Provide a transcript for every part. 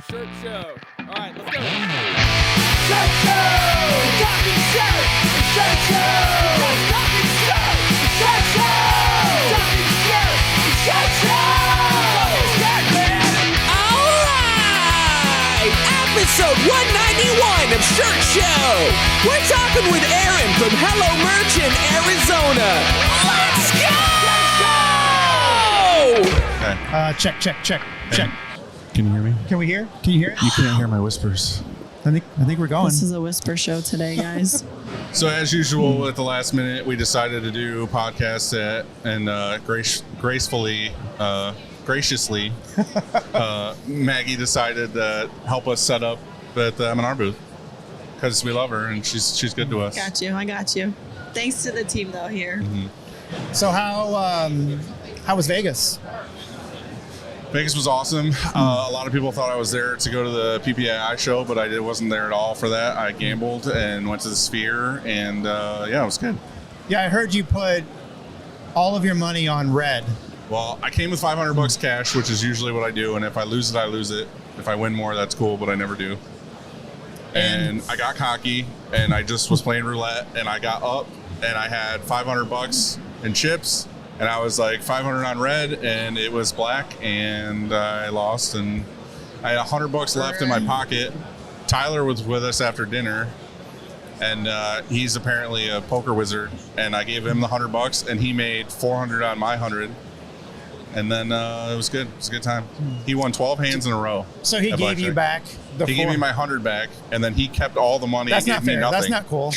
Shirt show. All right, let's go. Shirt show! Talking shirt! Shirt show! Talking shirt! Shirt show! Talking shirt! Shirt show! Shirt man! All right! Episode 191 of Shirt Show. We're talking with Aaron from Hello Merch in Arizona. Let's go! Okay. Check. Can you hear me? Can we hear? Can you hear it? You can't hear my whispers. I think we're going. This is a whisper show today, guys. So as usual, at the last minute, we decided to do a podcast and graciously, Maggie decided to help us set up at the M&R booth because we love her and she's good to us. I got you. Thanks to the team, though, here. Mm-hmm. So how was Vegas? Vegas was awesome. A lot of people thought I was there to go to the PPAI show, but I wasn't there at all for that. I gambled and went to the Sphere, and it was good. Yeah, I heard you put all of your money on red. Well, I came with $500 cash, which is usually what I do, and if I lose it, I lose it. If I win more, that's cool, but I never do. And I got cocky, and I just was playing roulette, and I got up, and I had $500 in chips, and I was like 500 on red, and it was black, and I lost, and I had $100 left in my pocket. Tyler was with us after dinner, and he's apparently a poker wizard, and I gave him the $100, and he made 400 on my 100. And then it was good. It was a good time. He won 12 hands in a row. So he gave you back He gave me my 100 back, and then he kept all the money That's and not gave me fair. nothing. That's not cool.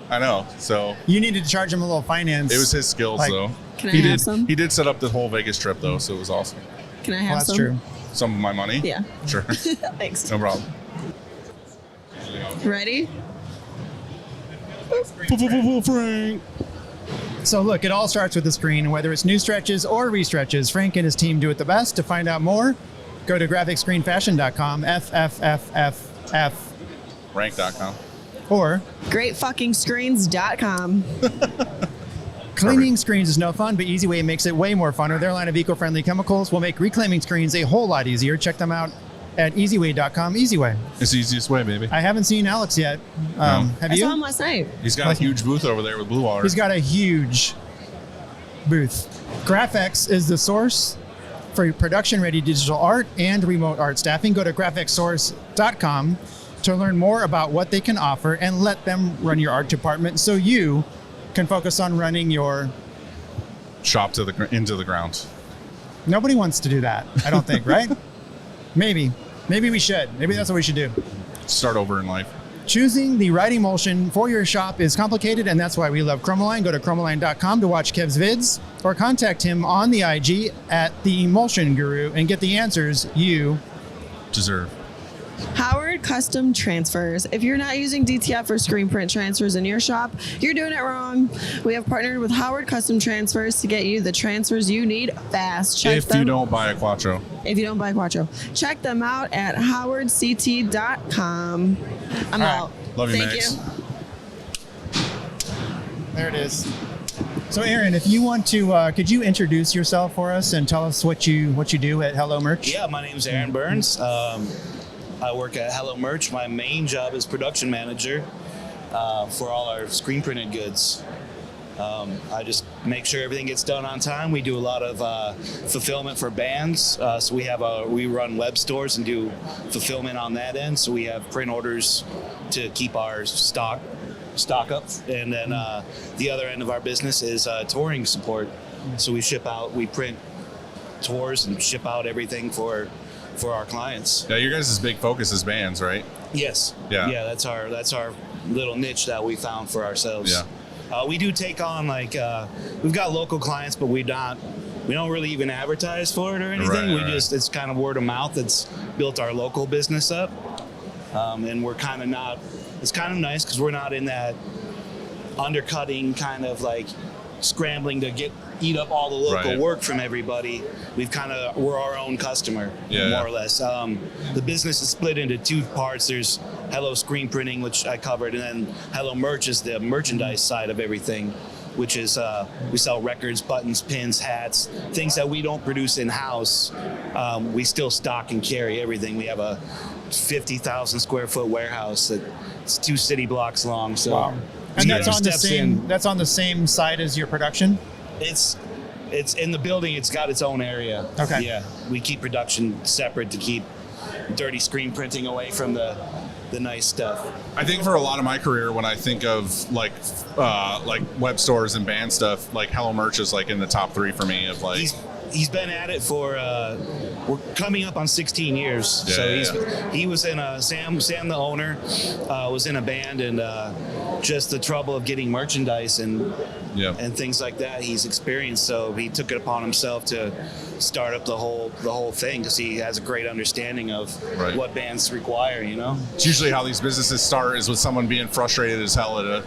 I know. So You needed to charge him a little finance. it was his skills, though. Can I have some? He did set up the whole Vegas trip, though, so it was awesome. Can I Well, have that's some? true. Some of my money? Yeah. Sure. Thanks. No problem. Ready? Frank. So look, it all starts with the screen, whether it's new stretches or restretches. Frank and his team do it the best. To find out more, go to graphicscreenfashion.com, FFFFF, Rank.com. or GreatFuckingScreens.com. cleaning screens is no fun, but EasyWay makes it way more fun. Their line of eco-friendly chemicals will make reclaiming screens a whole lot easier. Check them out at easyway.com. EasyWay. It's the easiest way, baby. I haven't seen Alex yet. No. Have I you? saw him last night. He's got a huge booth over there with Blue Water. He's got a huge booth. GraphX is the source for production-ready digital art and remote art staffing. Go to graphicsource.com to learn more about what they can offer and let them run your art department so you can focus on running your... Shop into the ground. Nobody wants to do that, I don't think, right? Maybe we should. Maybe that's what we should do. Start over in life. Choosing the right emulsion for your shop is complicated, and that's why we love Chromoline. Go to chromoline.com to watch Kev's vids or contact him on the IG at The Emulsion Guru and get the answers you Deserve. Howard Custom Transfers. If you're not using DTF or screen print transfers in your shop, you're doing it wrong. We have partnered with Howard Custom Transfers to get you the transfers you need fast. If you don't buy a Quattro. If you don't buy Quattro. Check them out at howardct.com. I'm out. Love you, Thank Max. you. There it is. So, Aaron, if you want to, could you introduce yourself for us and tell us what you do at Hello Merch? Yeah, my name's Aaron Berns. I work at Hello Merch. My main job is production manager for all our screen printed goods. I just make sure everything gets done on time. We do a lot of fulfillment for bands. So we run web stores and do fulfillment on that end. So we have print orders to keep our stock up. And then the other end of our business is touring support. So we print tours and ship out everything for our clients. Yeah, your guys' big focus is bands, right? Yes. Yeah. Yeah, that's our little niche that we found for ourselves. Yeah. We do take on we've got local clients, but we don't really even advertise for it or anything. Right. It's kind of word of mouth that's built our local business up. And we're kind of not, it's kind of nice because we're not in that undercutting kind of like scrambling to eat up all the local work from everybody. We're our own customer, more or less. The business is split into two parts. There's Hello Screen Printing, which I covered, and then Hello Merch is the merchandise side of everything. which is we sell records, buttons, pins, hats, things that we don't produce in-house. We still stock and carry everything. We have a 50,000 square foot warehouse that's 2 city blocks long. So, Wow. And that's on the steps same. in. That's on the same side as your production. It's in the building. It's got its own area. Okay. Yeah, we keep production separate to keep dirty screen printing away from the nice stuff. I think for a lot of my career, when I think of like web stores and band stuff, like Hello Merch is like in the top 3 for me of like. He's been at it for we're coming up on 16 years. Yeah, So yeah. he was in a Sam the owner was in a band, and just the trouble of getting merchandise and things like that he's experienced. So he took it upon himself to start up the whole thing because he has a great understanding of what bands require. You know, It's usually how these businesses start is with someone being frustrated as hell at a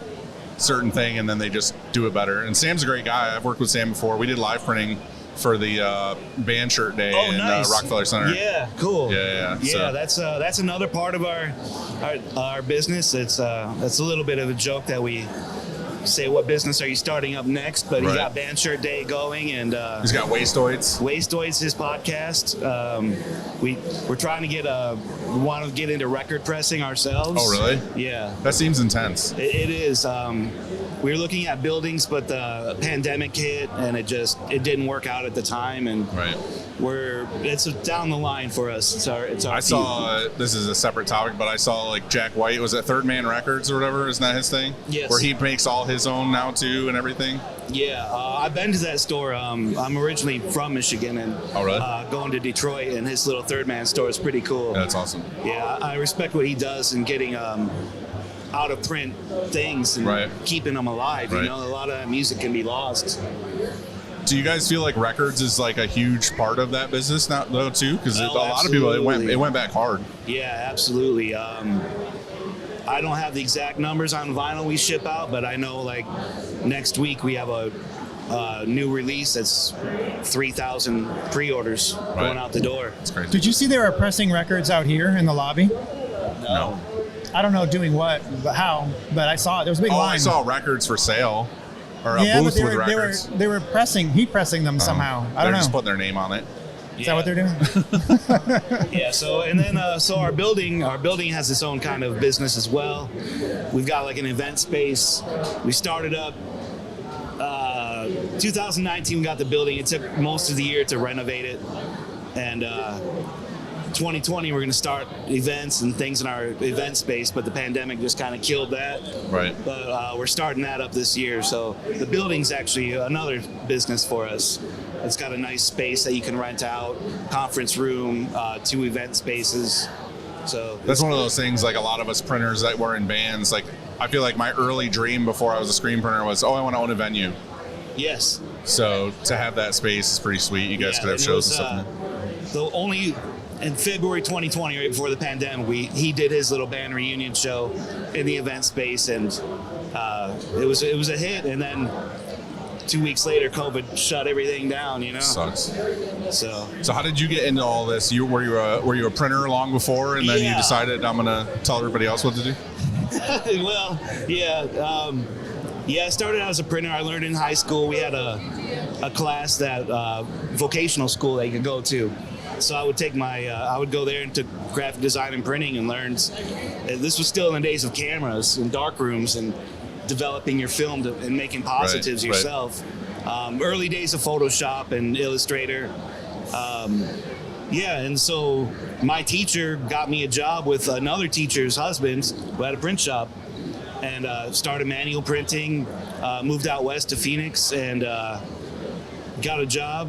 certain thing, and then they just do it better. And Sam's a great guy. I've worked with Sam before. We did live printing for the band shirt day in nice. Rockefeller Center. Yeah, cool. Yeah. Yeah, So- that's another part of our business. It's that's a little bit of a joke that we say, what business are you starting up next? But Right. he got Band Shirt Day going, and He's got Wastoids. Wastoids, his podcast. We're trying to want to get into record pressing ourselves. Oh, really? Yeah. That seems intense. It is. We were looking at buildings, but the pandemic hit, and it didn't work out at the time. And Right. it's down the line for us. It's our. I saw, this is a separate topic, but I saw like Jack White, was it Third Man Records or whatever? Isn't that his thing? Yes. Where he makes all his own now too and everything? Yeah, I've been to that store. I'm originally from Michigan, and Oh, really? going to Detroit, and his little Third Man store is pretty cool. That's awesome. Yeah, I respect what he does in getting out of print things and Right. keeping them alive. Right. You know, a lot of that music can be lost. Do you guys feel like records is like a huge part of that business now though too? Because a lot of people, absolutely. it went back hard. Yeah, absolutely. I don't have the exact numbers on vinyl we ship out, but I know like next week we have a new release that's 3,000 pre-orders going out the door. It's crazy. Did you see they were pressing records out here in the lobby? No. I don't know doing what, but how, but I saw it. There was a big Oh, line. I saw records for sale. Or a yeah, booth but with records. they were heat pressing them somehow. I don't They're just know. putting their name on it. Is that what they're doing? Yeah. So and then so our building has its own kind of business as well. We've got like an event space. We started up 2019. We got the building. It took most of the year to renovate it, and 2020 we're going to start events and things in our event space. But the pandemic just kind of killed that. Right. But we're starting that up this year. So the building's actually another business for us. It's got a nice space that you can rent out, conference room, 2 event spaces. So That's one of those things, like a lot of us printers that were in bands, like I feel like my early dream before I was a screen printer was, I want to own a venue. yes. So to have that space is pretty sweet. You guys could have and it shows was, and stuff. the only in February 2020, right before the pandemic, he did his little band reunion show in the event space, and it was a hit. And then 2 weeks later, COVID shut everything down. You know, Sucks. so how did you get into all this? Were you a printer long before, and then you Yeah. decided I'm gonna tell everybody else what to do? well, yeah. Yeah, I started out as a printer. I learned in high school. We had a class that vocational school that you could go to. So I would take I would go there and took graphic design and printing and learned. This was still in the days of cameras and dark rooms and developing your film and making positives Right. yourself. Early days of Photoshop and Illustrator. Yeah, and so my teacher got me a job with another teacher's husband who had a print shop, and started manual printing, moved out west to Phoenix, and got a job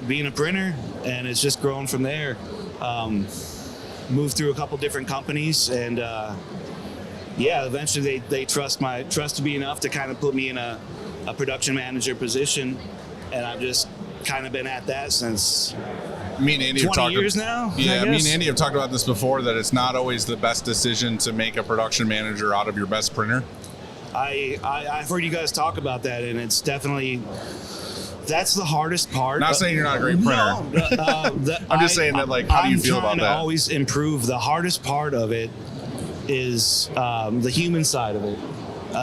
being a printer, and it's just grown from there. Moved through a couple different companies, and yeah, eventually they trusted me enough to kind of put me in a production manager position, and I've just kind of been at that since Me and Andy have 20 talked years now. Yeah, I me guess. and Andy have talked about this before, that it's not always the best decision to make a production manager out of your best printer. I've heard you guys talk about that, and it's definitely that's the hardest part. Not saying you're not a great printer. No, I'm just saying that, like, how do you feel about I'm trying that? to always improve. The hardest part of it is the human side of it.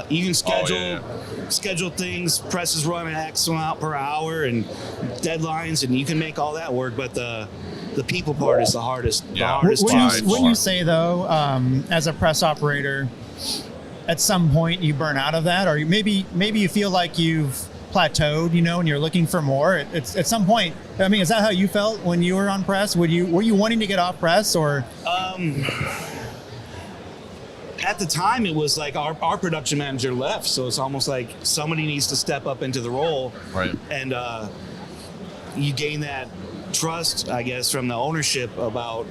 You can schedule yeah. schedule things, presses run an X amount per hour and deadlines, and you can make all that work, but the people part is the hardest. Yeah. The hardest part. Wouldn't you say though, as a press operator, at some point you burn out of that, or maybe you feel like you've plateaued, and you're looking for more? It's at some point. I mean, is that how you felt when you were on press? Were you wanting to get off press, or? At the time, it was like our production manager left, so it's almost like somebody needs to step up into the role, Right. And you gain that trust, I guess, from the ownership about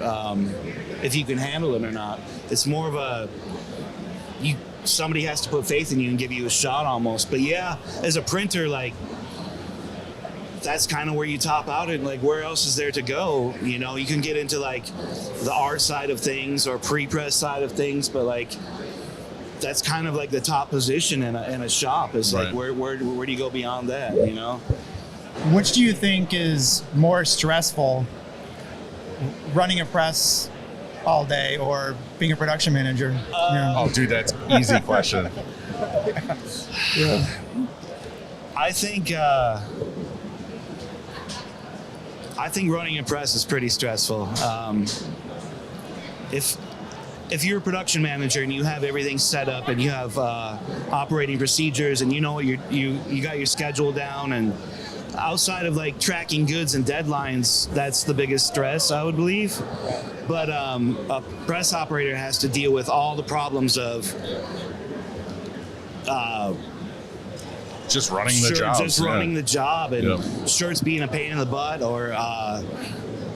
if you can handle it or not. It's more of somebody has to put faith in you and give you a shot almost. But yeah, as a printer, like, that's kind of where you top out, and like, where else is there to go? You can get into like the art side of things or pre-press side of things, but like, that's kind of like the top position in a shop. Is like, Right. where do you go beyond that? Which do you think is more stressful, running a press all day or being a production manager? Oh, dude, that's easy question. I think running a press is pretty stressful. If you're a production manager and you have everything set up and you have operating procedures and you know what you got your schedule down, and outside of like tracking goods and deadlines, that's the biggest stress, I would believe. But a press operator has to deal with all the problems of Just running the job. Just running the job, and shirts being a pain in the butt, or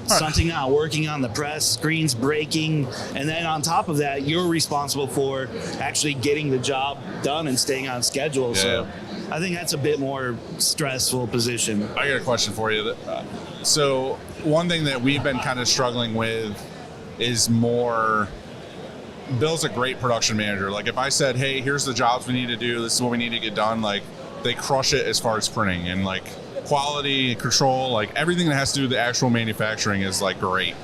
something not working on the press, screens breaking, and then on top of that, you're responsible for actually getting the job done and staying on schedule. Yeah. So I think that's a bit more stressful position. I got a question for you. So one thing that we've been kind of struggling with is more. Bill's a great production manager. Like, if I said, hey, here's the jobs we need to do, this is what we need to get done, like, they crush it as far as printing and like quality control, like everything that has to do with the actual manufacturing is like great.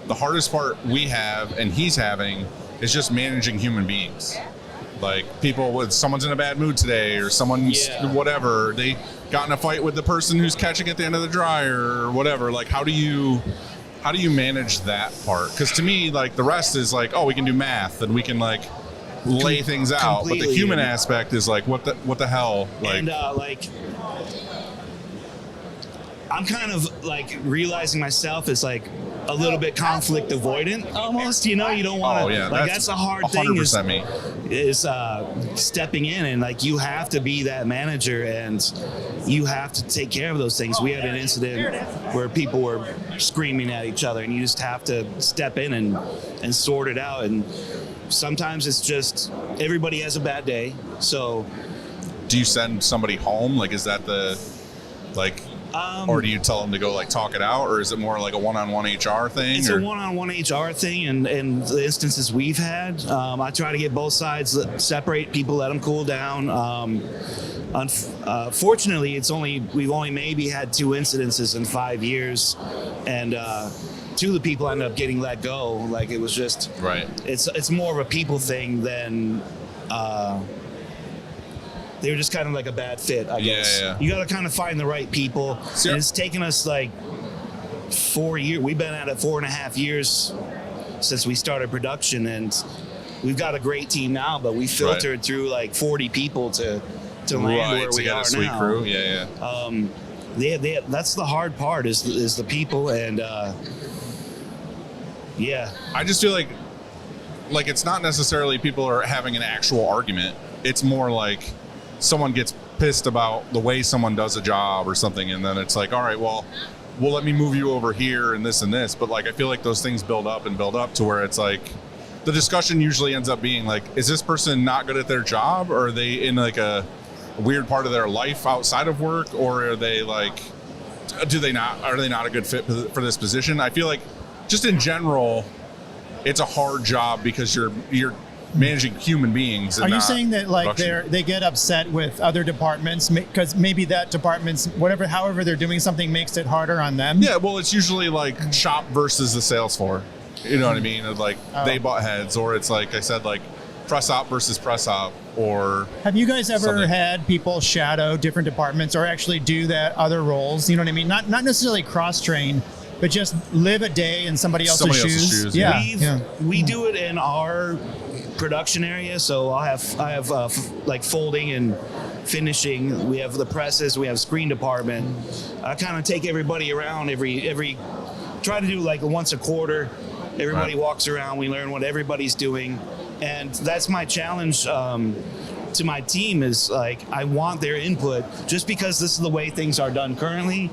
The hardest part we have and he's having is just managing human beings. Like, someone's in a bad mood today, or someone's whatever, they got in a fight with the person who's catching at the end of the dryer or whatever. Like, how do you manage that part? Because to me, like, the rest is like, oh, we can do math and we can like lay things out, but the human aspect is like, what the hell? Like, and I'm kind of like realizing myself as like a little bit conflict avoidant almost. You don't want to. That's a hard thing. Is stepping in, and like, you have to be that manager and you have to take care of those things. We had an incident where people were screaming at each other, and you just have to step in and sort it out. And sometimes it's just everybody has a bad day. So do you send somebody home? Like, is that or do you tell them to go like talk it out, or is it more like a one-on-one HR thing? It's a one-on-one HR thing, and the instances we've had, I try to get both sides, separate people, let them cool down. Fortunately, we've only maybe had 2 incidences in 5 years, and 2 of the people ended up getting let go. Like, it was just right. It's more of a people thing than. They were just kind of like a bad fit, I guess. Yeah. You got to kind of find the right people. So, and it's taken us like 4 years. We've been at it 4.5 years since we started production, and we've got a great team now, but we filtered through like 40 people to land where we are a sweet now. Crew. That's the hard part is the people, and I just feel like it's not necessarily people are having an actual argument. It's more like someone gets pissed about the way someone does a job or something, and then it's like, all right, well, let me move you over here and this and this. But like, I feel like those things build up to where it's like the discussion usually ends up being like, is this person not good at their job, or are they in like a weird part of their life outside of work, or are they like, are they not a good fit for this position? I feel like just in general, it's a hard job because you're managing human beings. Are you saying that like they get upset with other departments because maybe that department's however they're doing something makes it harder on them? Yeah, well, it's usually like shop versus the sales floor. You know what I mean? Like, they butt heads, or it's like I said, like press op versus press op, or Have you guys ever something. had people shadow different departments or actually do that other roles? You know what I mean? Not necessarily cross train, but just live a day in somebody else's shoes. Yeah, yeah. We do it in our production area, so I have like folding and finishing. We have the presses. We have screen department. I kind of take everybody around every try to do like once a quarter. Everybody Right. walks around. We learn what everybody's doing, and that's my challenge to my team. Is like I want their input. Just because this is the way things are done currently,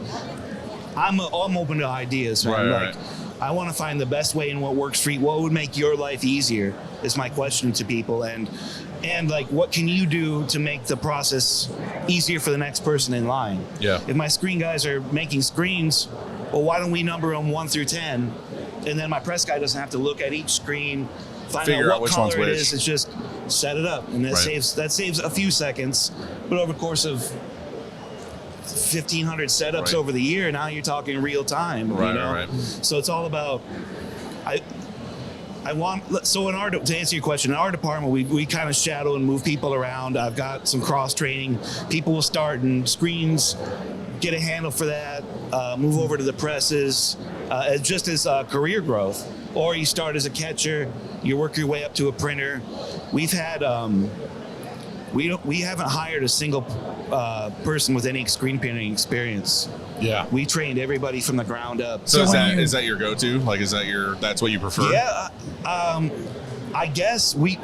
I'm open to ideas. Man. Right, Like, right. I want to find the best way and what works for you. What would make your life easier is my question to people. And like, what can you do to make the process easier for the next person in line? Yeah. If my screen guys are making screens, well, why don't we number them 1 through 10? And then my press guy doesn't have to look at each screen, find Figure out out what which one's color it which. is. It's just set it up. And that Right. saves a few seconds. But over the course of 1,500 setups Right. over the year, now you're talking real time. Right, you know? right. So it's all about. I want, so in to answer your question, in our department, we kind of shadow and move people around. I've got some cross training. People will start in screens, get a handle for that, move over to the presses, just as career growth. Or you start as a catcher, you work your way up to a printer. We've had, we haven't hired a single person with any screen printing experience. Yeah. We trained everybody from the ground up. So when is you- that your go-to? Like, that's what you prefer? Yeah, I guess we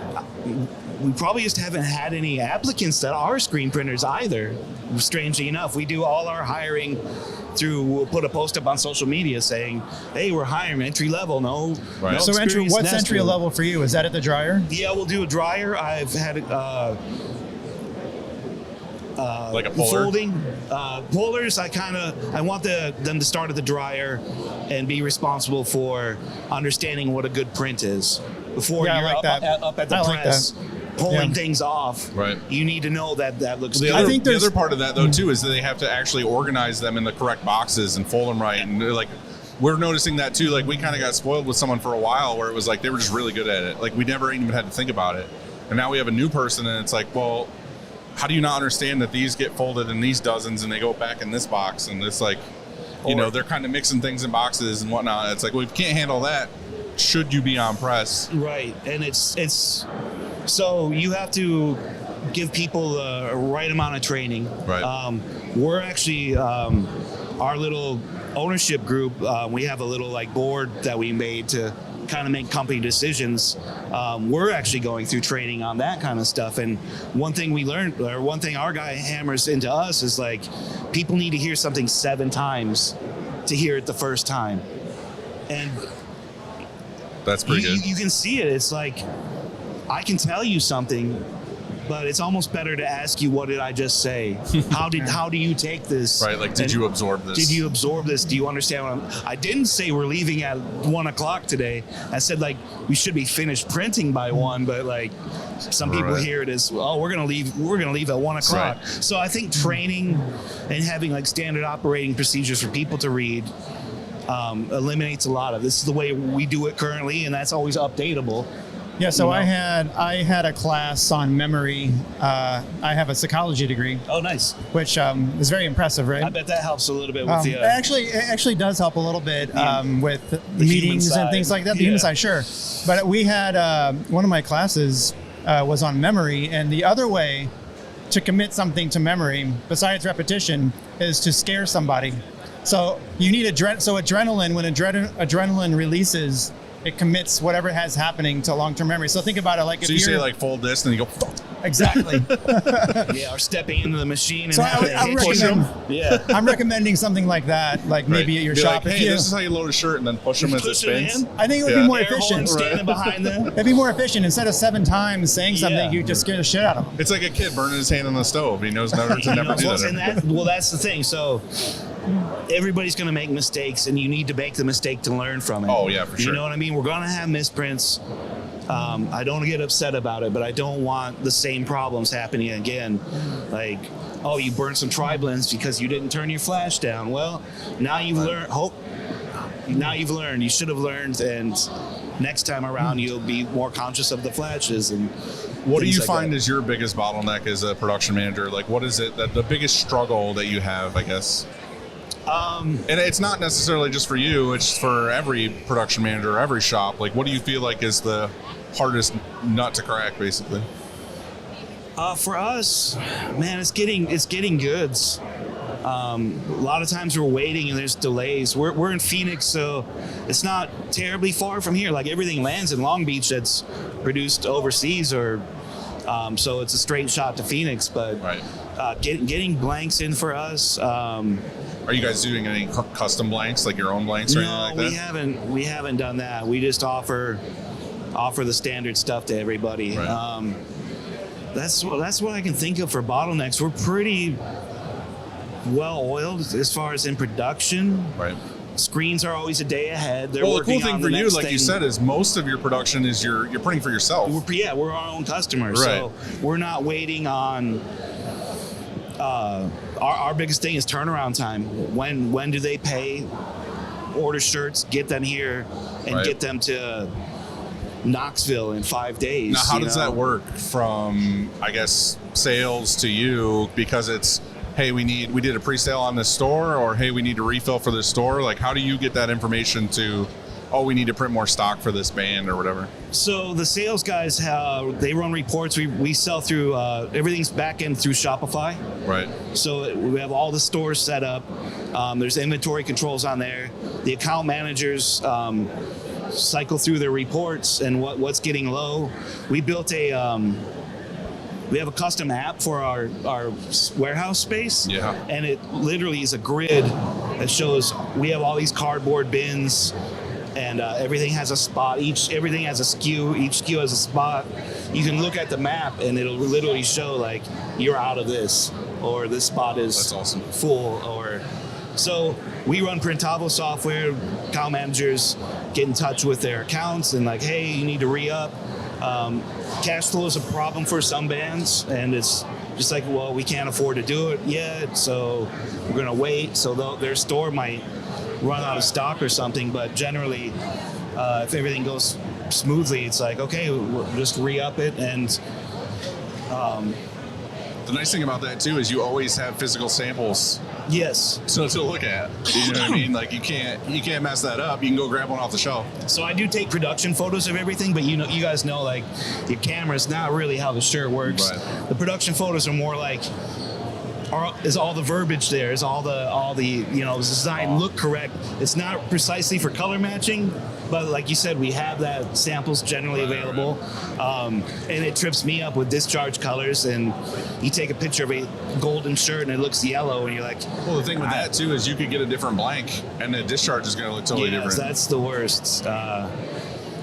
probably just haven't had any applicants that are screen printers either. Strangely enough, we do all our hiring through. We'll put a post up on social media saying, "Hey, we're hiring entry level. No, Right. no So experience what's nest entry builder." level for you? Is that at the dryer? Yeah, we'll do a dryer. I've had Like a puller? folding pullers. I want them to start at the dryer and be responsible for understanding what a good print is before Yeah, I you're like that. up at the I like press pulling Yeah. things off. Right. You need to know that looks The good. other, think the there's- other part of that, though, too, is that they have to actually organize them in the correct boxes and fold them right. And, like, we're noticing that, too. Like, we kind of got spoiled with someone for a while where it was like they were just really good at it. Like, we never even had to think about it. And now we have a new person, and it's like, well, how do you not understand that these get folded in these dozens and they go back in this box? And it's like, they're kind of mixing things in boxes and whatnot. It's like, well, if you can't handle that, should you be on press? Right, and it's so you have to give people the right amount of training. Right. We're actually our little ownership group. We have a little like board that we made to kind of make company decisions. We're actually going through training on that kind of stuff. And one thing we learned, or one thing our guy hammers into us, is like people need to hear something 7 times to hear it the first time. And That's pretty good. you can see it. It's like, I can tell you something, but it's almost better to ask you, what did I just say? How do you take this? Right, like, did And you absorb this? Did you absorb this? Do you understand what I didn't say we're leaving at 1 o'clock today. I said, like, we should be finished printing by 1, but like some people Right. hear it as, oh, we're gonna leave at 1 o'clock. Right. So I think training and having like standard operating procedures for people to read eliminates a lot of this. Is the way we do it currently, and that's always updatable. Yeah, so You I know? had a class on memory. I have a psychology degree, Oh, nice. which is very impressive, right? I bet that helps a little bit with the. It actually does help a little bit with human meetings and side. things like that. The human Yeah. side, sure. But we had one of my classes was on memory, and the other way to commit something to memory, besides repetition, is to scare somebody. So you need adrenaline. When adrenaline releases, it commits whatever has happening to long-term memory. So think about it like So if you say, you're like, fold this, and you go, fuck. exactly. Yeah, or stepping into the machine and So having I to would hit you. recommend- Yeah. I'm recommending something like that, like maybe Right. at your Be shop. Like, if hey, you, this is how you load a shirt, and then push them as it Push it spins. in. I think it would Yeah. be more Air horn efficient. standing behind them. It'd be more efficient instead of 7 times saying something. Yeah. You just scare the shit out of them. It's like a kid burning his hand on the stove. He knows never to never do Well, that. and that's the thing. So everybody's going to make mistakes, and you need to make the mistake to learn from it. Oh, yeah, for sure. You know what I mean? We're going to have misprints. I don't get upset about it, but I don't want the same problems happening again. Like, oh, you burned some tri-blends because you didn't turn your flash down. Well, now you've learned. Now you've learned. You should have learned, and next time around you'll be more conscious of the flashes and What do things you like find that. is your biggest bottleneck as a production manager? Like, what is it that the biggest struggle that you have, I guess? And it's not necessarily just for you, it's for every production manager or every shop. Like, what do you feel like is the hardest nut to crack, basically? For us, man, it's getting goods. A lot of times we're waiting and there's delays. We're in Phoenix, so it's not terribly far from here. Like everything lands in Long Beach that's produced overseas, or so it's a straight shot to Phoenix. But Right. getting blanks in for us. Are you guys doing any custom blanks, like your own blanks or No, anything like that? we haven't done that. We just offer the standard stuff to everybody. Right. That's what I can think of for bottlenecks. We're pretty well oiled as far as in production. Right. Screens are always a day ahead. They're Well, the cool working thing on for the you, next like you thing. said, is most of your production is you're printing for yourself. We're our own customers, so we're not waiting on. Our biggest thing is turnaround time. When do they pay? Order shirts, get them here, and Right. get them to Knoxville in 5 days. Now, how you does know? that work from, I guess, sales to you? Because it's, hey, we did a pre-sale on this store, or hey, we need a refill for this store. Like, how do you get that information to, oh, we need to print more stock for this band or whatever? So the sales guys, they run reports. We sell through everything's back end through Shopify. Right. So we have all the stores set up. There's inventory controls on there. The account managers cycle through their reports and what's getting low. We built we have a custom app for our warehouse space. Yeah. And it literally is a grid that shows we have all these cardboard bins, and everything has a spot. Everything has a SKU. Each SKU has a spot. You can look at the map and it'll literally show like you're out of this, or this spot is That's awesome. full, or so we run Printavo software. Account managers get in touch with their accounts and like, hey, you need to re-up. Cash flow is a problem for some bands, and it's just like, well, we can't afford to do it yet, so we're gonna wait. So their store might run out of stock or something, but generally, if everything goes smoothly, it's like, okay, we'll just re-up it. And The nice thing about that too is you always have physical samples yes, to look at. You know what I mean? Like you can't mess that up. You can go grab one off the shelf. so I do take production photos of everything, but you guys know, like, your camera's not really how the shirt works. Right. The production photos are more like, is all the verbiage there? Is all the design look correct? It's not precisely for color matching, but like you said, we have that samples generally available. And it trips me up with discharge colors, and you take a picture of a golden shirt and it looks yellow, and you're like, Well, the thing with that too is you could get a different blank, and the discharge is going to look totally yes, different. that's the worst.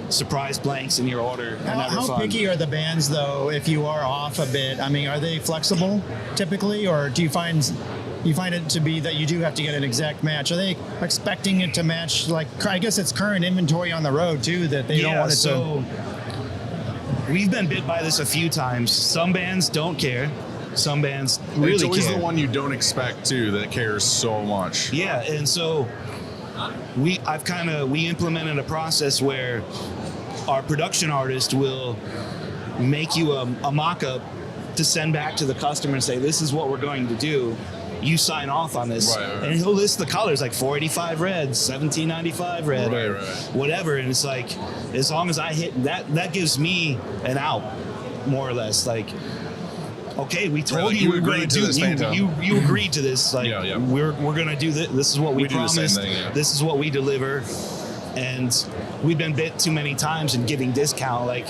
Surprise blanks in your order are never How fun. picky are the bands, though, if you are off a bit? I mean, are they flexible typically, or do you find it to be that you do have to get an exact match? Are they expecting it to match, like, I guess it's current inventory on the road, too, that they don't want it so we've been bit by this a few times. Some bands don't care. Some bands And really it's always care. the one you don't expect too that cares so much. Yeah, and so we implemented a process where our production artist will make you a mock-up to send back to the customer and say, this is what we're going to do. You sign off on this. Right. And he'll list the colors like 485 red, 1795 red, or Right. whatever. And it's like, as long as I hit that gives me an out, more or less. Like, okay, we told like, you you we were going agreed to to do this, you, Phantom. you agreed to this. Like, Yeah. we're going to do this. This is what we do the same promised. thing, yeah. This is what we deliver. And we've been bit too many times in giving discount, like,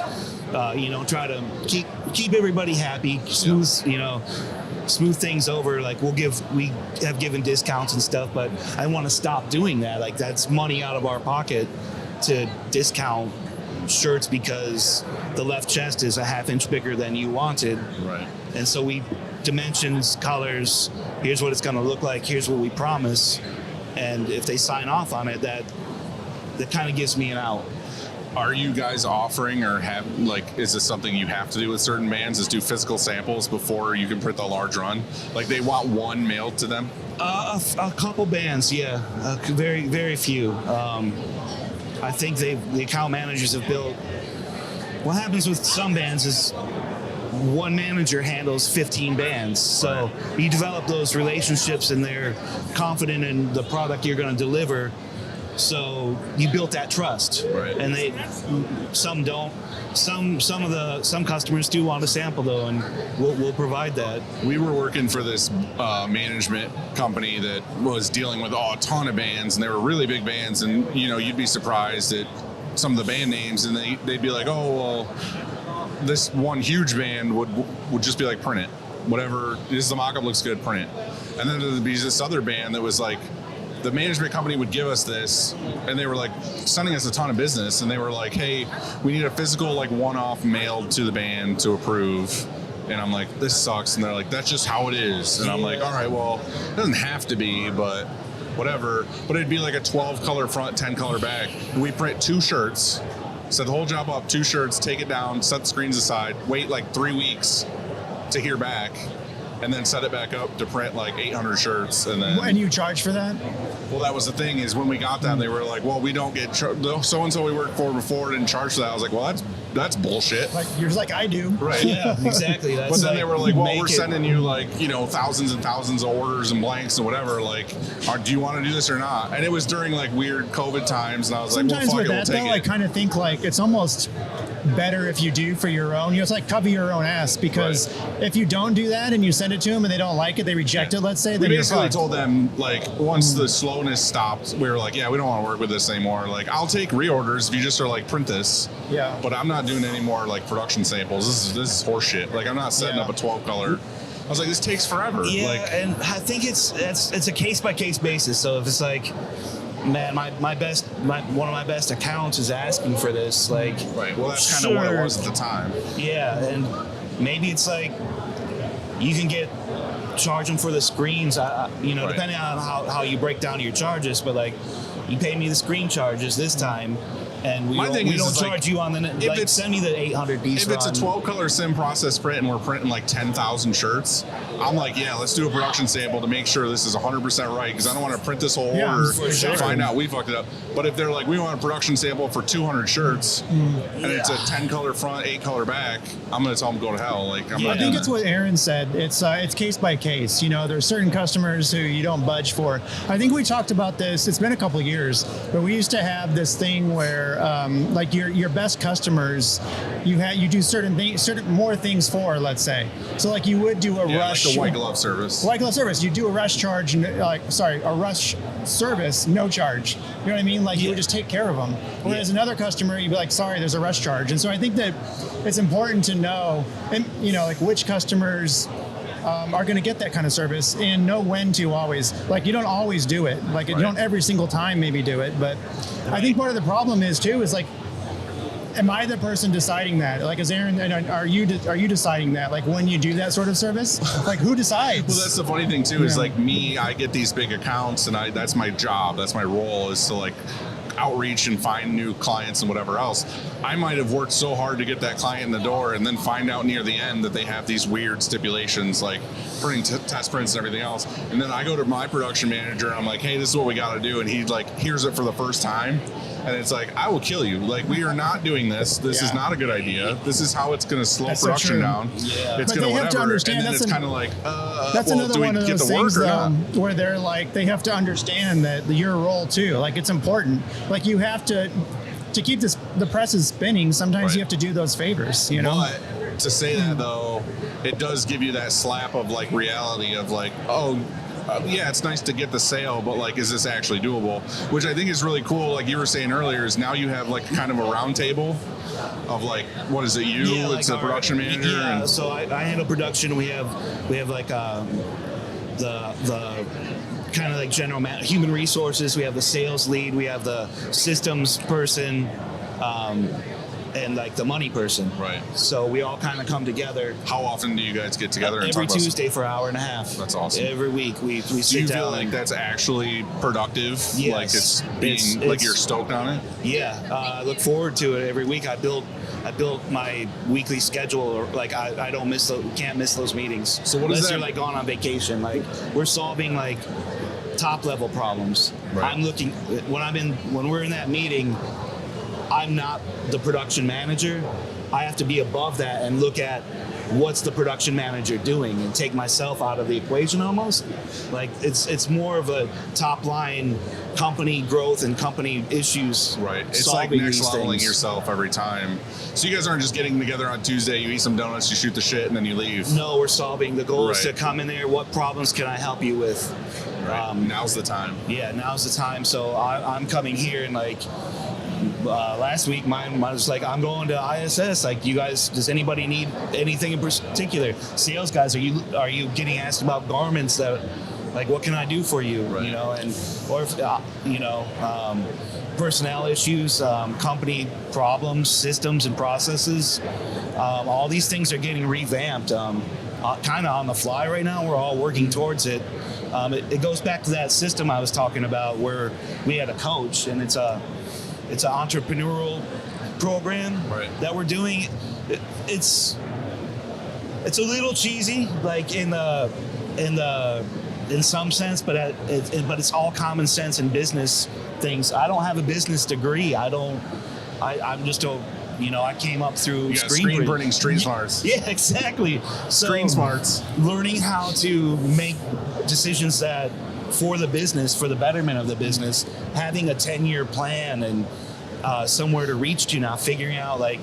try to keep everybody happy, smooth things over. Like, we have given discounts and stuff, but I want to stop doing that. Like, that's money out of our pocket to discount shirts because the left chest is a half inch bigger than you wanted. Right. And so we dimensions, colors, here's what it's going to look like, here's what we promise. And if they sign off on it, that kind of gives me an out. Are you guys offering or is this something you have to do with certain bands, is do physical samples before you can print the large run? Like they want one mailed to them? A couple bands, yeah. Very, very few. I think the account managers have built. What happens with some bands is one manager handles 15 bands. So you develop those relationships and they're confident in the product you're going to deliver. So you built that trust. Right. And some don't. Some customers do want a sample though, and we'll provide that. We were working for this management company that was dealing with a ton of bands, and they were really big bands, and you'd be surprised at some of the band names, and they'd be like, oh well, this one huge band would just be like, print it, whatever, the mock-up looks good, print it. And then there'd be this other band that was like, the management company would give us this, and they were like sending us a ton of business, and they were like, hey, we need a physical like one-off mailed to the band to approve. And I'm like, this sucks. And they're like, that's just how it is. And I'm like, all right, well, it doesn't have to be, but whatever. But it'd be like a 12 color front, 10 color back. And we print 2 shirts, set the whole job up, 2 shirts, take it down, set the screens aside, wait like 3 weeks to hear back, and then set it back up to print like 800 shirts. And you charge for that? Well, that was the thing, is when we got them, they were like, well, we don't get so-and-so we worked for before didn't charge for that. I was like, well, that's bullshit. Like, you're like, I do. Right. Yeah, exactly. That's but then they were like, well, we're it. sending you like, thousands and thousands of orders and blanks and whatever. Like, do you want to do this or not? And it was during like weird COVID times. And I was Sometimes like, well, fuck with it, we'll that, take though, it. I kind of think like it's almost better if you do for your own. It's like cover your own ass, because if you don't do that and you send it to them and they don't like it, they reject it, let's say, we then you're basically fucked. told them, like, once the slowness stopped, we were like, yeah, we don't want to work with this anymore. Like, I'll take reorders if you just are like, print this. Yeah. But I'm not doing any more like production samples. This is horse shit. Like, I'm not setting up a 12 color. I was like, this takes forever. Yeah, like, and I think it's a case by case basis. So if it's like, man, one of my best accounts is asking for this, like, right. Well, that's kind of what it was at the time. Yeah, and maybe it's like you can charge them for the screens, depending on how you break down your charges. But like, you pay me the screen charges this time, and we don't charge you on the like, send me the 800 piece. If it's a 12 color sim process print and we're printing like 10,000 shirts, I'm like, yeah, let's do a production sample to make sure this is 100% right, because I don't want to print this whole order and find out we fucked it up. But if they're like, we want a production sample for 200 shirts and it's a 10 color front, 8 color back, I'm going to tell them go to hell. Like, I think it's what Aaron said. It's case by case. There's certain customers who you don't budge for. I think we talked about this. It's been a couple of years, but we used to have this thing where, like your best customers, you do certain more things for. Let's say, so like you would do a rush, like the white glove service. White glove service. You do a rush charge, a rush service, no charge. You know what I mean? Like you would just take care of them. Whereas another customer, you'd be like, sorry, there's a rush charge. And so I think that it's important to know, and like which customers are going to get that kind of service, and know when to always. Like, you don't always do it. Like, you don't every single time maybe do it. But I think part of the problem is like, am I the person deciding that? Like, is Aaron, are you deciding that? Like, when you do that sort of service? Like, who decides? Well, that's the funny thing too, is like me, I get these big accounts, and that's my job. That's my role, is to like outreach and find new clients and whatever else. I might have worked so hard to get that client in the door, and then find out near the end that they have these weird stipulations, like printing test prints and everything else. And then I go to my production manager and I'm like, hey, this is what we got to do. And he like hears it for the first time. And it's like, I will kill you. Like, we are not doing this. This is not a good idea. This is how it's going to slow production down. Yeah. It's going to whatever. Understand, and then it's kind of like, that's another one of those things, where they're like, they have to understand that your role too. Like, it's important. Like, you have to keep the presses spinning. Sometimes you have to do those favors. But to say that though, it does give you that slap of like reality of like, yeah, it's nice to get the sale, but like, is this actually doable? Which I think is really cool. Like you were saying earlier, is now you have like kind of a round table of like, what is it? It's a production manager. Yeah. So I handle production. We have like the kind of like human resources. We have the sales lead. We have the systems person. And like the money person. Right. So we all kind of come together. How often do you guys get together and every talk Tuesday for an hour and a half. That's awesome. Every week we sit down. Do you feel like that's actually productive? Yes. Like it's like you're stoked on it? Yeah. I look forward to it every week. I built my weekly schedule, or like I don't can't miss those meetings. So what is that? Unless you're like gone on vacation. Like, we're solving like top level problems. Right. I'm looking when we're in that meeting. I'm not the production manager. I have to be above that and look at what's the production manager doing and take myself out of the equation almost. Like it's more of a top line company growth and company issues. Right. It's like solving next these leveling things. yourself every time. So you guys aren't just getting together on Tuesday, you eat some donuts, you shoot the shit, and then you leave. No, we're solving. The goal is to Right. come in there. What problems can I help you with? Right. Now's the time. Yeah, now's the time. So I'm coming here and like last week, mine was like, I'm going to ISS. Like, you guys, does anybody need anything in particular? Sales guys, are you getting asked about garments that, like, what can I do for you? Right. You know, and or if, personnel issues, company problems, systems and processes. All these things are getting revamped. Kind of on the fly right now. We're all working towards it. It goes back to that system I was talking about where we had a coach, and it's an entrepreneurial program Right. that we're doing. It's a little cheesy, like in some sense, but it's all common sense and business things. I don't have a business degree. I'm just a, I came up through You got screen printing, street smarts. Yeah, exactly. So Screen smarts. learning how to make decisions that for the business, for the betterment of the business, having a 10-year plan and somewhere to reach to now, figuring out like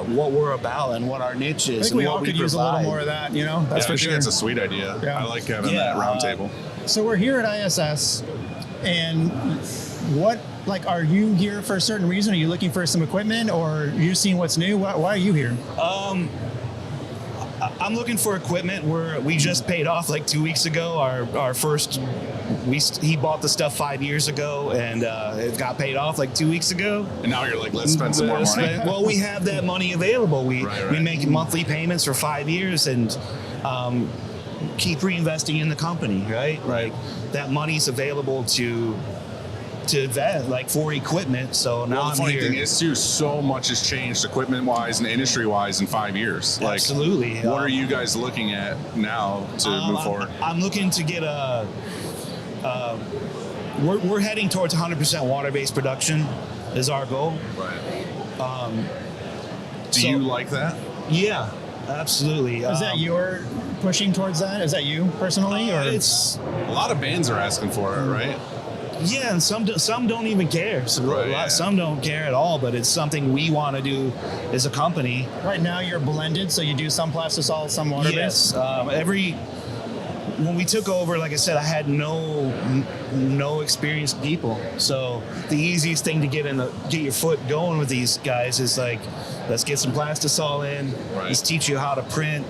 what we're about and what our niche I is. think we and all what could we use a little provide. more of that, That's Yeah, for I think sure. it's a sweet idea. Yeah. I like having Yeah, that round table. So we're here at ISS, and are you here for a certain reason? Are you looking for some equipment, or are you seeing what's new? Why are you here? I'm looking for equipment. We just paid off like 2 weeks ago. Our first, he bought the stuff 5 years ago, and it got paid off like 2 weeks ago. And now you're like, let's spend some more money. Well, we have that money available. We Right. make monthly payments for 5 years and keep reinvesting in the company. Right. Like that money's available to invest, like for equipment. So now Well, the I'm funny here. thing is, too, so much has changed equipment-wise and industry-wise in 5 years. Like, Absolutely. what are you guys looking at now to move forward? I'm looking to get we're heading towards 100% water-based production is our goal. Right. Do so- you like that? Yeah, absolutely. Is that you're pushing towards that? Is that you personally, or It's A lot of bands are asking for it, right? yeah, and some don't even care. Right, yeah. Some don't care at all, but it's something we want to do as a company. right now you're blended, so you do some plastisol, some water Yes, based? when we took over, like I said, I had no experienced people. So the easiest thing to get your foot going with these guys is like, let's get some plastisol in. Right. Let's teach you how to print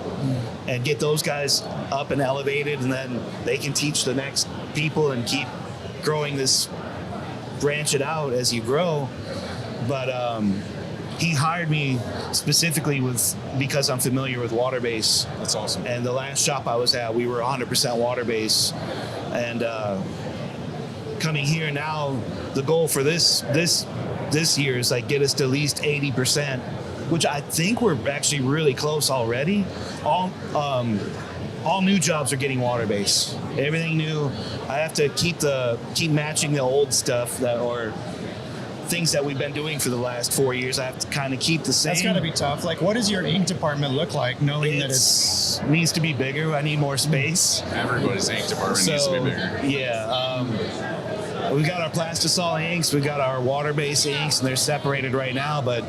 and get those guys up and elevated, and then they can teach the next people and keep growing this, branch it out as you grow. But he hired me specifically because I'm familiar with water base. That's awesome. And the last shop I was at, we were 100% water base. And coming here now, the goal for this year is like get us to at least 80%, which I think we're actually really close already. All new jobs are getting water base. Everything new. I have to keep matching the old stuff or things that we've been doing for the last 4 years. I have to kind of keep the same. That's got to be tough. Like, what does your ink department look like, knowing that it's needs to be bigger. I need more space. Everybody's ink department needs to be bigger. Yeah. We got our plastisol inks, we got our water-based inks, and they're separated right now, but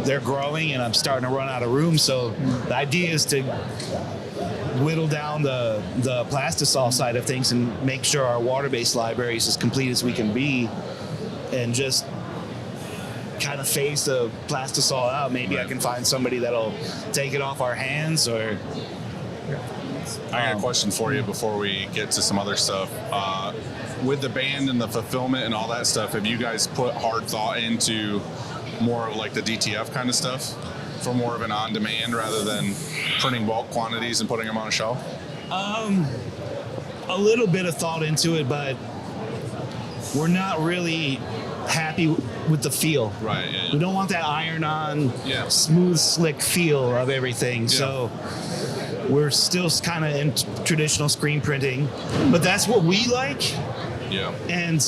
they're growing, and I'm starting to run out of room. So the idea is to whittle down the plastisol side of things and make sure our water-based library is as complete as we can be, and just kind of phase the plastisol out. Maybe I can find somebody that'll take it off our hands, or I got a question for you before we get to some other stuff. With the band and the fulfillment and all that stuff, have you guys put hard thought into more of like the DTF kind of stuff for more of an on-demand rather than printing bulk quantities and putting them on a shelf? a little bit of thought into it, but we're not really happy with the feel. Right. Yeah. We don't want that iron-on, Yeah. smooth, slick feel of everything. So we're still kind of in traditional screen printing, but that's what we like. Yeah. And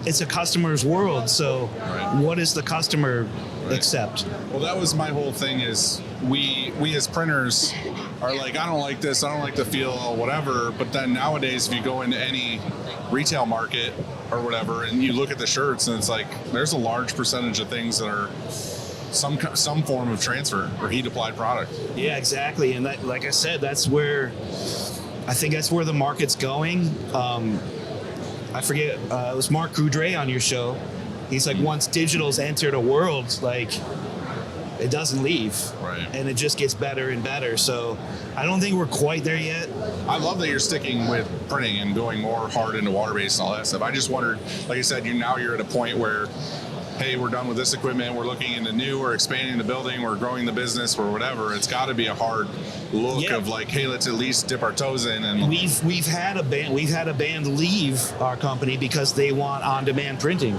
it's a customer's world. So Right. what does the customer accept? Well, that was my whole thing is we as printers are like, I don't like this, I don't like the feel, whatever. But then nowadays, if you go into any retail market or whatever, and you look at the shirts, and it's like there's a large percentage of things that are some form of transfer or heat applied product. Yeah, exactly. And that, like I said, I think that's where the market's going. I forget, it was Mark Coudray on your show. He's like, once digital's entered a world, like, it doesn't leave. Right. And it just gets better and better. So I don't think we're quite there yet. I love that you're sticking with printing and going more hard into water-based and all that stuff. I just wondered, like I said, you're at a point where, hey, we're done with this equipment, we're looking into new, we're expanding the building, we're growing the business, or whatever. It's got to be a hard look of like, hey, let's at least dip our toes in. And We've had a band leave our company because they want on-demand printing.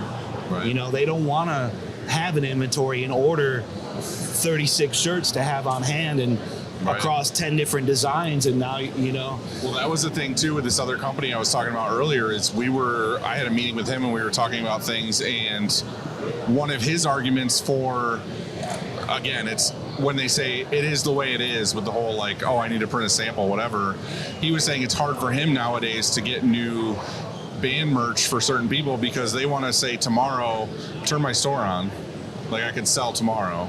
Right. You know, they don't want to have an inventory and order 36 shirts to have on hand and Right. across 10 different designs. And now, you know. Well, that was the thing too with this other company I was talking about earlier. Is I had a meeting with him and we were talking about things, and one of his arguments for, again, it's when they say it is the way it is with the whole like, oh, I need to print a sample, whatever. He was saying it's hard for him nowadays to get new band merch for certain people because they want to say tomorrow, turn my store on, like I could sell tomorrow.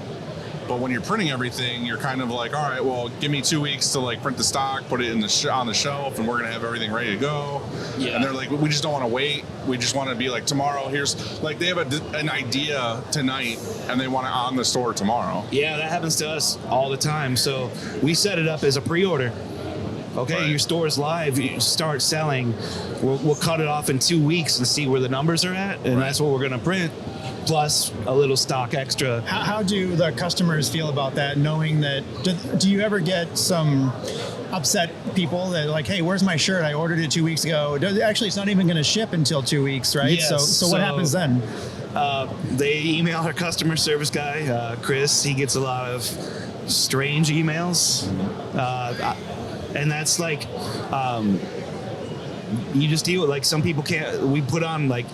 But when you're printing everything, you're kind of like, all right, well, give me 2 weeks to like print the stock, put it in on the shelf, and we're gonna have everything ready to go. Yeah. And they're like, we just don't want to wait. We just want to be like, tomorrow. Here's like they have an idea tonight, and they want it on the store tomorrow. Yeah, that happens to us all the time. So we set it up as a pre-order. Okay, Right. your store's live, you start selling. We'll cut it off in 2 weeks and see where the numbers are at, and Right. that's what we're gonna print, plus a little stock extra. How do the customers feel about that, knowing that, do you ever get some upset people that like, hey, where's my shirt? I ordered it 2 weeks ago. Actually, it's not even going to ship until 2 weeks, right? Yes, so what happens then? They email our customer service guy, Chris. He gets a lot of strange emails. And that's like, you just deal with, like, some people can't, we put on like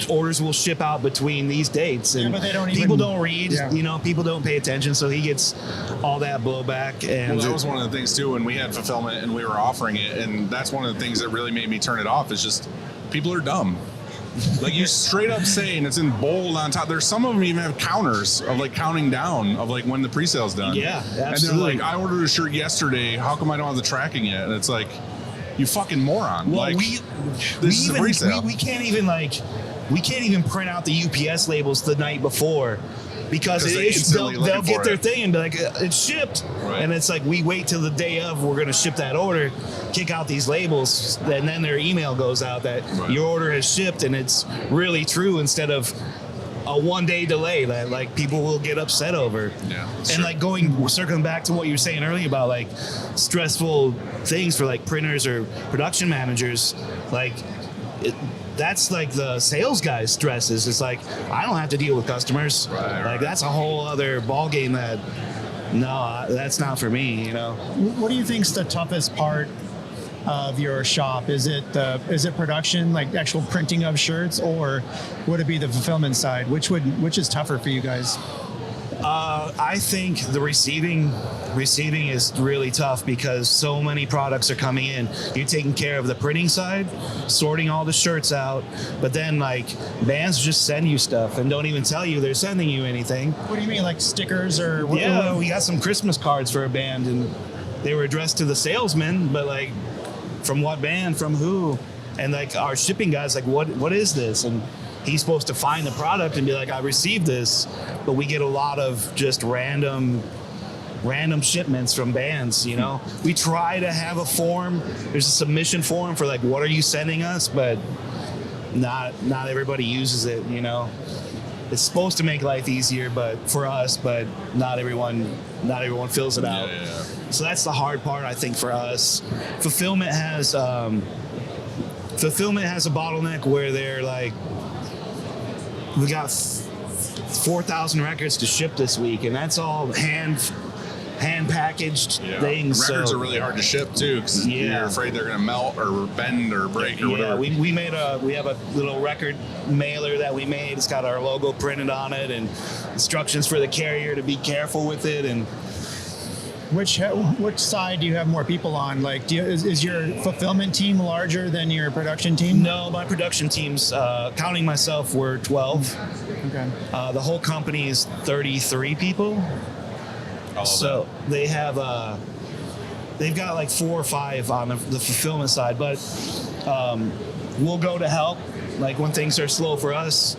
orders will ship out between these dates, and but they don't people even- don't read, Yeah. you know, people don't pay attention. So he gets all that blowback. And Well, that was one of the things too when we had fulfillment and we were offering it, and that's one of the things that really made me turn it off. Is just people are dumb. Like you straight up say, and it's in bold on top. There's some of them even have counters of like counting down of like when the pre-sale's done. Yeah, And absolutely. they're like, I ordered a shirt yesterday. How come I don't have the tracking yet? And it's like, you fucking moron. Well, like, we this is a pre-sale. we can't even print out the UPS labels the night before because Because it they is, instantly they'll looking get for their it. thing and be like, it's shipped. Right. And it's like, we wait till the day of, we're going to ship that order, kick out these labels, and then their email goes out that Right. your order has shipped, and it's really true, instead of a 1 day delay that like people will get upset over. Yeah, And sure. like circling back to what you were saying earlier about like stressful things for like printers or production managers, like that's like the sales guy's stresses. It's like, I don't have to deal with customers. Right. Like that's a whole other ball game that, no, that's not for me, you know? What do you think's the toughest part of your shop? Is it production, like actual printing of shirts, or would it be the fulfillment side? Which is tougher for you guys? I think the receiving is really tough because so many products are coming in. You're taking care of the printing side, sorting all the shirts out, but then like bands just send you stuff and don't even tell you they're sending you anything. What do you mean, like stickers or? Yeah, we got some Christmas cards for a band, and they were addressed to the salesman, but like, from what band, from who? And like our shipping guy's like, what is this? And he's supposed to find the product and be like, I received this. But we get a lot of just random shipments from bands, you know? We try to have a form. There's a submission form for like, what are you sending us? But not everybody uses it, you know? It's supposed to make life easier, but for us, but not everyone fills it out. Yeah. So that's the hard part, I think, for us. Fulfillment has a bottleneck where they're like, we got 4,000 records to ship this week, and that's all hand hand packaged Yeah. things. Records so, are really hard to ship too, because Yeah. you're afraid they're gonna melt or bend or break or Yeah, whatever. we have a little record mailer that we made. It's got our logo printed on it and instructions for the carrier to be careful with it. And Which side do you have more people on? Like, is your fulfillment team larger than your production team? no, my production team's, counting myself, we're 12. Okay. The whole company is 33 people. All of So they have, they've got like 4 or 5 on the fulfillment side, but we'll go to help. Like when things are slow for us,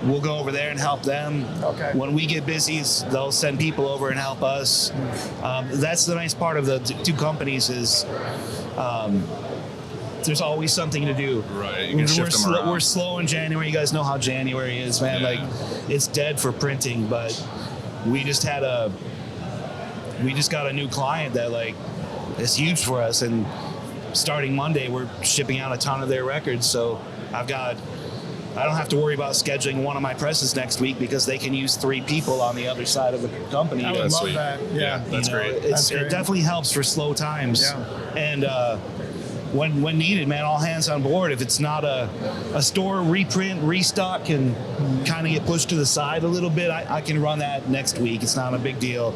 we'll go over there and help them. Okay. When we get busy, they'll send people over and help us. That's the nice part of the two companies is there's always something to do. Right, you can shift them around. We're slow in January. You guys know how January is, man. Yeah. Like it's dead for printing, but we just got a new client that like is huge for us, and starting Monday we're shipping out a ton of their records. So I don't have to worry about scheduling one of my presses next week because they can use 3 people on the other side of the company. I would That's love sweet. that. Yeah, Yeah. that's great. That's great. It definitely helps for slow times. Yeah. And when needed, man, all hands on board. If it's not a store reprint, restock can kind of get pushed to the side a little bit, I can run that next week. It's not a big deal.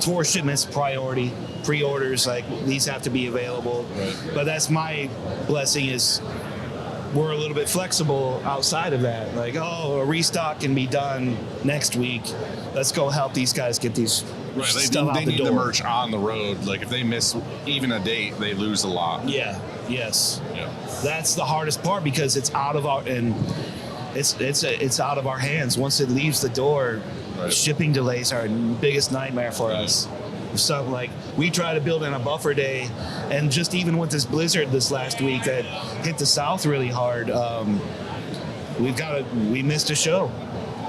Tour shipments priority. Pre-orders, like these have to be available. Right. But that's my blessing is we're a little bit flexible outside of that. Like, a restock can be done next week. Let's go help these guys get these Right, stuff out they the need door. the merch on the road. Like if they miss even a date, they lose a lot. Yeah. Yes. Yeah. That's the hardest part because it's out of our it's out of our hands. Once it leaves the door, Right. shipping delays are the biggest nightmare for us. So like we try to build in a buffer day, and just even with this blizzard this last week that hit the south really hard, we missed a show.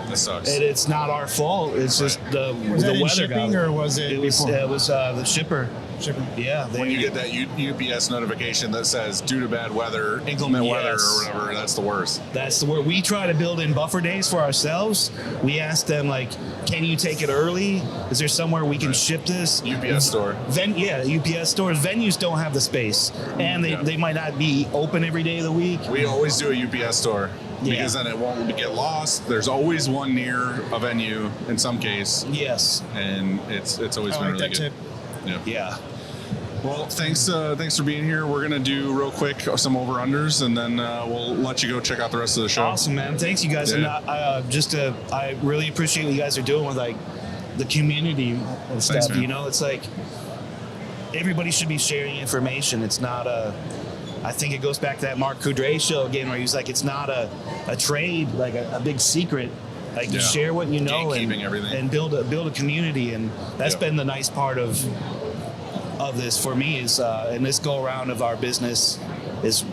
That sucks. And it's not our fault. It's just the Was that in weather shipping got or was it? It was before? the shipper. Shipping. Yeah, When you get that UPS notification that says due to bad weather, inclement weather Yes. or whatever, that's the worst. That's the word. We try to build in buffer days for ourselves. We ask them like, can you take it early? Is there somewhere we can ship this? UPS store. UPS stores. Venues don't have the space, and they might not be open every day of the week. We always do a UPS store Yeah. because then it won't get lost. There's always one near a venue in some case, Yes. and it's always I been like really that good. tip. Yeah. Yeah. Well, thanks for being here. We're gonna do real quick some over-unders, and then we'll let you go check out the rest of the show. Awesome, man. Thanks, you guys. Yeah. And I really appreciate what you guys are doing with like the community and stuff. Thanks, man. You know, it's like everybody should be sharing information. It's not I think it goes back to that Mark Coudray show again, where he's like, it's not a trade, like a big secret. Like you Yeah. share what you know Gatekeeping everything. and build a community, and that's Yeah. been the nice part of this for me is in this go around of our business is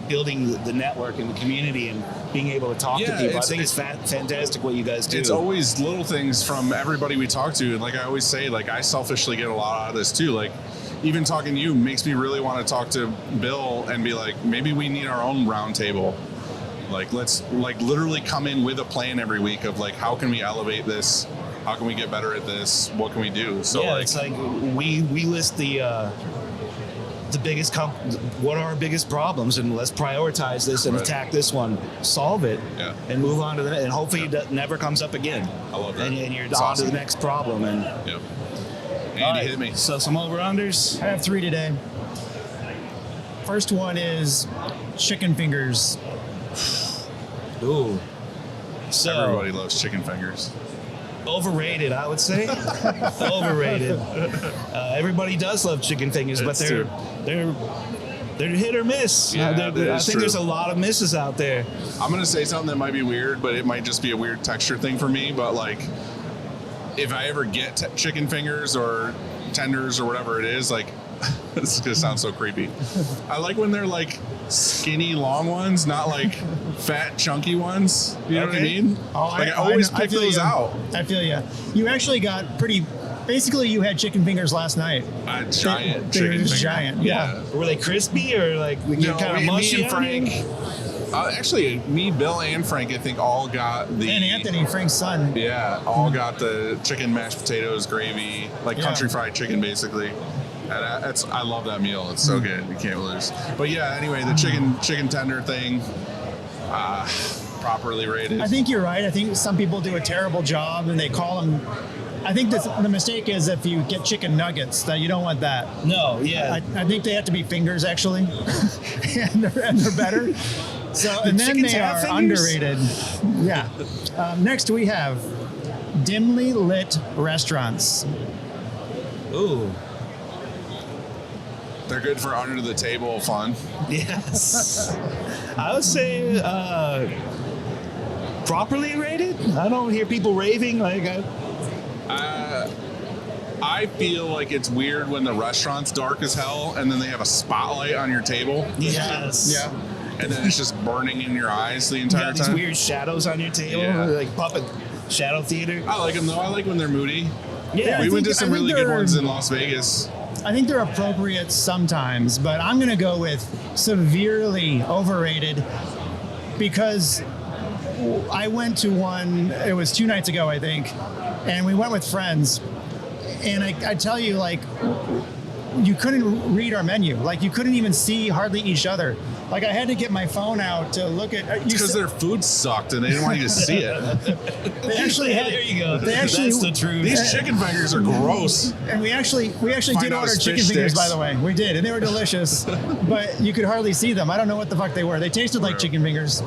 building the network and the community and being able to talk to Yeah, people. I it's- think it's fantastic what you guys do. It's always little things from everybody we talk to. And like I always say, like I selfishly get a lot out of this too. Like even talking to you makes me really want to talk to Bill and be like, maybe we need our own round table. Like let's like literally come in with a plan every week of like, how can we elevate this? How can we get better at this? What can we do? So yeah, like, it's like we list the biggest what are our biggest problems, and let's prioritize this and Right. attack this one, solve it, Yeah. and move on to the and hopefully it never comes up again. I love that. And you're It's on awesome. to the next problem. And yeah. all Andy, right, hit me. So some over unders. I have 3 today. First one is chicken fingers. Ooh. So Everybody loves chicken fingers. overrated, I would say. Overrated. Everybody does love chicken fingers, but It's they're hit or miss. Yeah, I that think is true. there's a lot of misses out there. I'm gonna say something that might be weird, but it might just be a weird texture thing for me. But like, if I ever get chicken fingers or tenders or whatever it is, like, this is gonna sound so creepy. I like when they're like skinny, long ones, not like fat, chunky ones. You know what I Okay. mean? Oh, Like I always pick feel those you. out. I feel you. You actually got pretty. Basically, you had chicken fingers last night. Giant They were chicken just finger. giant. Yeah. Were they crispy or like No, kind of me mushy? and Frank, Actually, me, Bill, and Frank, I think all got the. And Anthony, Frank's son. Yeah, all got the chicken, mashed potatoes, gravy, like country fried chicken, basically. And I love that meal. It's so good. You can't lose. But yeah, anyway, the chicken tender thing, properly rated. I think you're right. I think some people do a terrible job and they call them. I think the mistake is if you get chicken nuggets, that you don't want that. No, yeah. I think they have to be fingers actually, and they're better. So and then chickens they have are fingers? underrated. Yeah. Next we have dimly lit restaurants. Ooh. They're good for under the table fun. Yes. I would say properly rated. I don't hear people raving like I feel like it's weird when the restaurant's dark as hell and then they have a spotlight on your table. yes. Yeah. And then it's just burning in your eyes the You entire got these time. weird shadows on your table, Yeah. like puppet shadow theater. I like them though. I like when they're moody. Yeah, We went to I some think really good they're- ones in Las Vegas. I think they're appropriate sometimes, but I'm going to go with severely overrated because I went to one, it was 2 nights ago, I think, and we went with friends. And I tell you, like, you couldn't read our menu. Like, you couldn't even see hardly each other. Like, I had to get my phone out to look at. Because their food sucked and they didn't want you to see it. They actually had. there you go. They actually. That's the truth. These chicken fingers are gross. And we actually Find did out order it's chicken fish fingers, sticks. by the way. We did, and they were delicious, but you could hardly see them. I don't know what the fuck they were. They tasted like Bro. chicken fingers.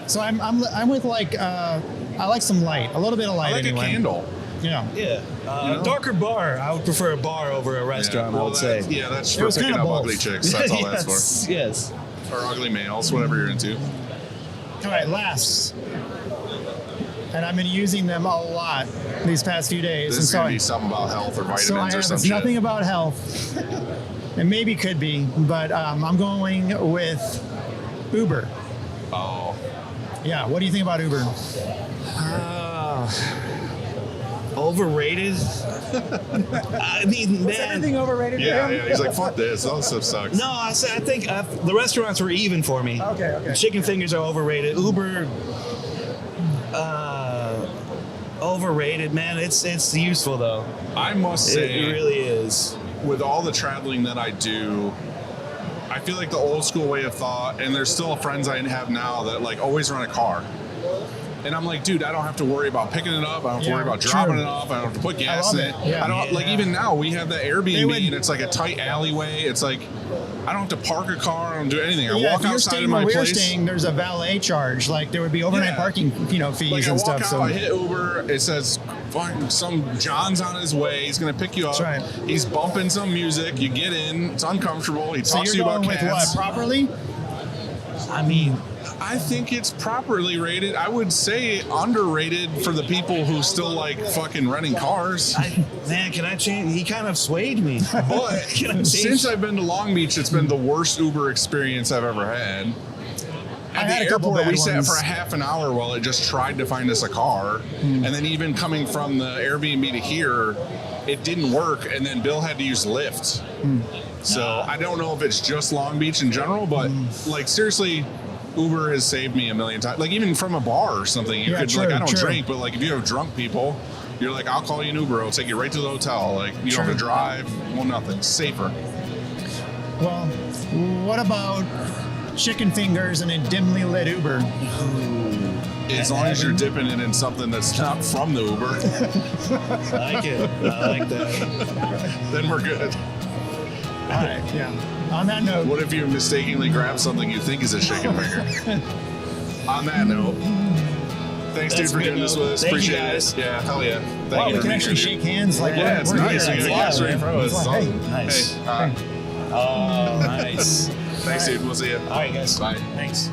So I'm with like I like some light, a little bit of light I like anyway. a candle. Yeah. Yeah, You know? darker bar. I would prefer a bar over a restaurant. I well, would say. Yeah, that's It for was picking kinda up both. ugly chicks. That's all that's for. Yes. Or ugly males, whatever you're into. All right, last. And I've been using them a lot these past few days. This and is so going to be something about health or so I vitamins or have some it's shit. nothing about health. It maybe could be, but I'm going with Uber. Oh. Yeah, what do you think about Uber? Overrated. I mean, man. overrated? Yeah, he's like, fuck this. All this stuff sucks. No, I think the restaurants were even for me. Okay. Chicken fingers are overrated. Uber, overrated, man. It's useful though. I must It say, really is. with all the traveling that I do, I feel like the old school way of thought, and there's still friends I have now that like always run a car. And I'm like, dude, I don't have to worry about picking it up. I don't have to Yeah, worry about true. dropping it off. I don't have to put gas love in it. it. Yeah. I don't like Yeah. even now we have that They Airbnb would- and it's like a tight alleyway. It's like I don't have to park a car. I don't do anything. I Yeah, walk if you're outside staying of my where we're place. staying, there's a valet charge. Like there would be overnight Yeah. parking, fees Like I and walk stuff. out, So I hit Uber. It says, "Fucking some John's on his way. He's gonna pick you up." That's right. He's bumping some music. You get in. It's uncomfortable. He So talks to you're you about going with cats. what? Properly? I mean, I think it's properly rated. I would say underrated for the people who still like fucking renting cars. man, can I change? He kind of swayed me. But Can I change? since I've been to Long Beach, it's been the worst Uber experience I've ever had. I At had the a couple airport, bad we sat ones. for a half an hour while it just tried to find us a car. And then even coming from the Airbnb to here, it didn't work. And then Bill had to use Lyft. So I don't know if it's just Long Beach in general, but like seriously, Uber has saved me a million times. Like even from a bar or something, you Yeah, could true, like I don't true. drink, but like if you have drunk people, you're like, I'll call you an Uber. I'll take you right to the hotel. Like you don't have to True. drive. Well, nothing. Safer. Well, what about chicken fingers and a dimly lit Uber? As long as you're dipping it in something that's not from the Uber, I like it. I like that. then we're good. All right, yeah. On that note, What if you mistakenly grab something you think is a chicken finger? On that note, thanks, dude, That's for good doing this note. with us. Thank you, Appreciate guys. it. Yeah, hell yeah. Thank wow, you we for can being actually here, shake dude. hands like Yeah, it's we're nice. here. You It's got live, right in front of us. It's It's like, awesome. Nice. Hey, Oh, nice. thanks, dude. We'll see you. All right, guys. Bye. Thanks.